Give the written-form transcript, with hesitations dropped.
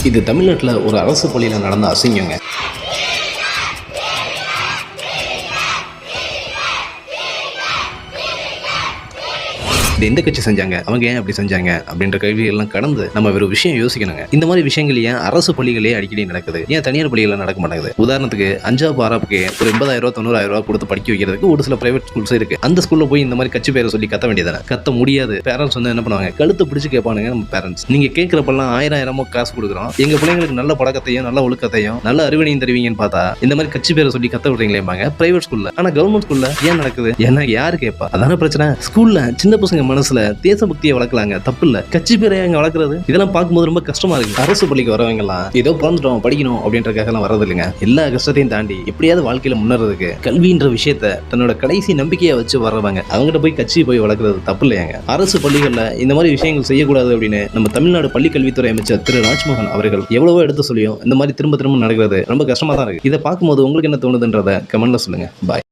இது தமிழ்நாட்டில் ஒரு அரசு பள்ளியில் நடந்த அசிங்கங்க. இது எந்த கட்சி செஞ்சாங்க, அவங்க ஏன் அப்படி செஞ்சாங்க அப்படின்ற கேள்விகள்லாம் கடந்து நம்ம ஒரு விஷயம் யோசிக்கணுங்க. இந்த மாதிரி விஷயங்கள் ஏன் அரசு பள்ளிகளே அடிக்கடி நடக்குது, ஏன் தனியார் பள்ளிகள் நடக்க மாட்டேங்குது? உதாரணத்துக்கு 5ஆம் 6ஆப்புக்கு ஒரு 80,000 90,000 கொடுத்து படிக்க வைக்கிறதுக்கு ஒரு சில பிரைவேட் ஸ்கூல்ஸ் இருக்கு. அந்த ஸ்கூல்ல போய் இந்த மாதிரி கட்சி பேரை சொல்லி கத்த வேண்டியதானே? கத்த முடியாது. பேரண்ட்ஸ் வந்து என்ன பண்ணுவாங்க, கழுத்து பிடிச்சு கேட்பானுங்க நம்ம பேரண்ட்ஸ். நீங்க கேட்கறப்பெல்லாம் 1000 காசு கொடுக்குறோம், எங்க பிள்ளைங்களுக்கு நல்ல பழக்கத்தையும் நல்ல ஒழுக்கத்தையும் நல்ல அறிவினையும் தருவீங்கன்னு பார்த்தா இந்த மாதிரி கட்சி பேரை சொல்லி கத்த விடுறீங்களேம்பாங்க பிரைவேட் ஸ்கூல்ல. ஆனா கவர்மெண்ட் ஸ்கூல்ல ஏன் நடக்குது? ஏன்னா யாரு கேட்பா? அதான பிரச்சனை. ஸ்கூல்ல சின்ன பசங்க மனசுல தேசபக்தியை வளர்க்கலாங்க, தப்பு இல்ல. கட்சி பேரை அங்க வளர்க்கறது இதெல்லாம் பார்க்கும்போது ரொம்ப கஷ்டமா இருக்கு. அரசு பள்ளிக்கு வரவங்க எல்லாம் ஏதோ பிறந்துட்டோம் படிக்கணும் அப்படின்றதுக்காக எல்லாம் வரது இல்லைங்க. எல்லா கஷ்டத்தையும் தாண்டி எப்படியாவது வாழ்க்கையில முன்னேறதுக்கு கல்வின்ற விஷயத்த தன்னோட கடைசி நம்பிக்கையை வச்சு வர்றவங்க அவங்ககிட்ட போய் கட்சி போய் வளர்க்கறது தப்பு இல்லையாங்க. அரசு பள்ளிகள்ல இந்த மாதிரி விஷயங்கள் செய்யக்கூடாது அப்படின்னு நம்ம தமிழ்நாடு பள்ளி கல்வித்துறை அமைச்சர் திரு ராஜ்மோகன் அவர்கள் எவ்வளவோ எடுத்து சொல்லியும் இந்த மாதிரி திரும்ப திரும்ப நடக்கிறது ரொம்ப கஷ்டமா தான் இருக்கு. இதை பார்க்கும்போது உங்களுக்கு என்ன தோணுதுன்றத கமெண்ட்ல சொல்லுங்க. பாய்.